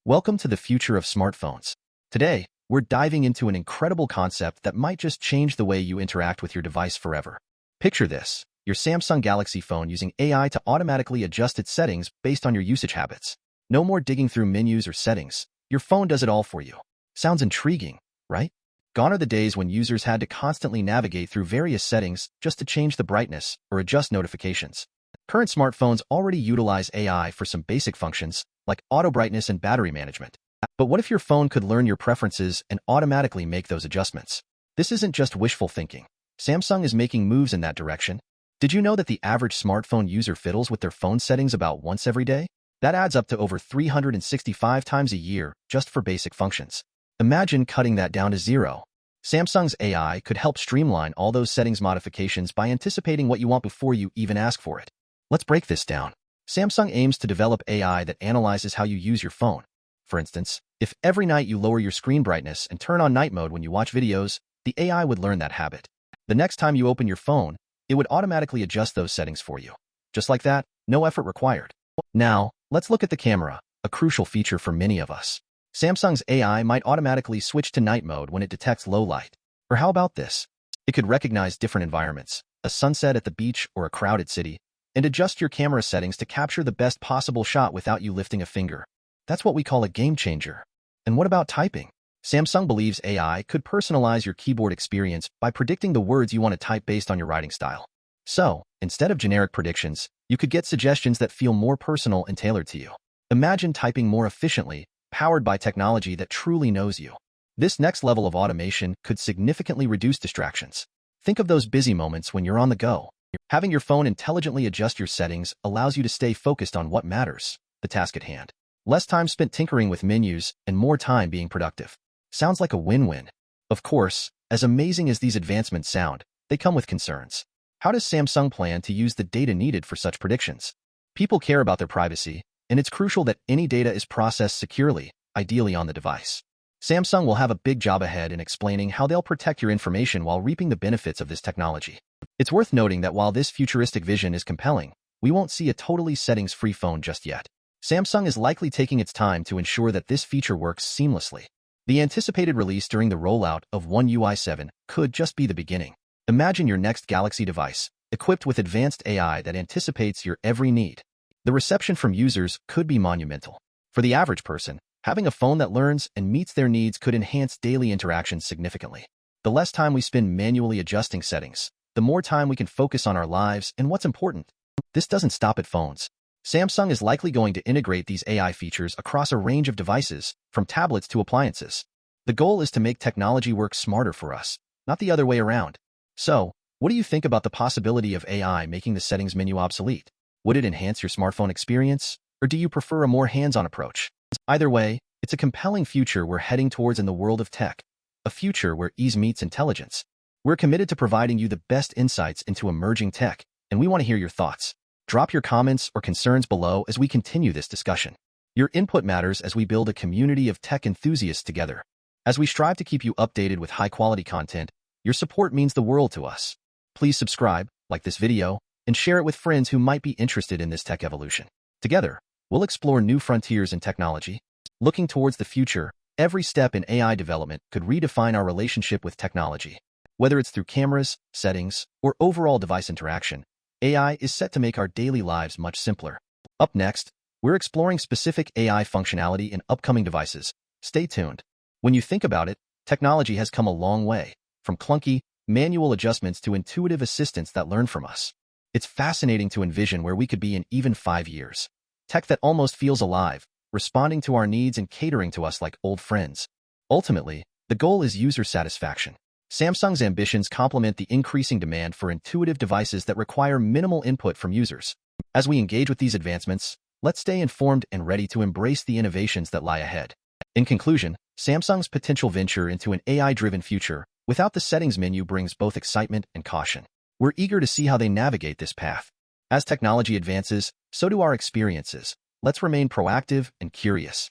Welcome to the future of smartphones. Today, we're diving into an incredible concept that might just change the way you interact with your device forever. Picture this, your Samsung Galaxy phone using AI to automatically adjust its settings based on your usage habits. No more digging through menus or settings. Your phone does it all for you. Sounds intriguing, right? Gone are the days when users had to constantly navigate through various settings just to change the brightness or adjust notifications. Current smartphones already utilize AI for some basic functions, like auto brightness and battery management. But what if your phone could learn your preferences and automatically make those adjustments? This isn't just wishful thinking. Samsung is making moves in that direction. Did you know that the average smartphone user fiddles with their phone settings about once every day? That adds up to over 365 times a year just for basic functions. Imagine cutting that down to zero. Samsung's AI could help streamline all those settings modifications by anticipating what you want before you even ask for it. Let's break this down. Samsung aims to develop AI that analyzes how you use your phone. For instance, if every night you lower your screen brightness and turn on night mode when you watch videos, the AI would learn that habit. The next time you open your phone, it would automatically adjust those settings for you. Just like that, no effort required. Now, let's look at the camera, a crucial feature for many of us. Samsung's AI might automatically switch to night mode when it detects low light. Or how about this? It could recognize different environments, a sunset at the beach or a crowded city, and adjust your camera settings to capture the best possible shot without you lifting a finger. That's what we call a game changer. And what about typing? Samsung believes AI could personalize your keyboard experience by predicting the words you want to type based on your writing style. So, instead of generic predictions, you could get suggestions that feel more personal and tailored to you. Imagine typing more efficiently, powered by technology that truly knows you. This next level of automation could significantly reduce distractions. Think of those busy moments when you're on the go. Having your phone intelligently adjust your settings allows you to stay focused on what matters, the task at hand. Less time spent tinkering with menus and more time being productive. Sounds like a win-win. Of course, as amazing as these advancements sound, they come with concerns. How does Samsung plan to use the data needed for such predictions? People care about their privacy, and it's crucial that any data is processed securely, ideally on the device. Samsung will have a big job ahead in explaining how they'll protect your information while reaping the benefits of this technology. It's worth noting that while this futuristic vision is compelling, we won't see a totally settings-free phone just yet. Samsung is likely taking its time to ensure that this feature works seamlessly. The anticipated release during the rollout of One UI 7 could just be the beginning. Imagine your next Galaxy device, equipped with advanced AI that anticipates your every need. The reception from users could be monumental. For the average person, having a phone that learns and meets their needs could enhance daily interactions significantly. The less time we spend manually adjusting settings, the more time we can focus on our lives and what's important. This doesn't stop at phones. Samsung is likely going to integrate these AI features across a range of devices, from tablets to appliances. The goal is to make technology work smarter for us, not the other way around. So, what do you think about the possibility of AI making the settings menu obsolete? Would it enhance your smartphone experience, or do you prefer a more hands-on approach? Either way, it's a compelling future we're heading towards in the world of tech, a future where ease meets intelligence. We're committed to providing you the best insights into emerging tech, and we want to hear your thoughts. Drop your comments or concerns below as we continue this discussion. Your input matters as we build a community of tech enthusiasts together. As we strive to keep you updated with high-quality content, your support means the world to us. Please subscribe, like this video, and share it with friends who might be interested in this tech evolution. Together, we'll explore new frontiers in technology. Looking towards the future, every step in AI development could redefine our relationship with technology. Whether it's through cameras, settings, or overall device interaction, AI is set to make our daily lives much simpler. Up next, we're exploring specific AI functionality in upcoming devices. Stay tuned. When you think about it, technology has come a long way, from clunky, manual adjustments to intuitive assistants that learn from us. It's fascinating to envision where we could be in even 5 years. Tech that almost feels alive, responding to our needs and catering to us like old friends. Ultimately, the goal is user satisfaction. Samsung's ambitions complement the increasing demand for intuitive devices that require minimal input from users. As we engage with these advancements, let's stay informed and ready to embrace the innovations that lie ahead. In conclusion, Samsung's potential venture into an AI-driven future without the settings menu brings both excitement and caution. We're eager to see how they navigate this path. As technology advances, so do our experiences. Let's remain proactive and curious.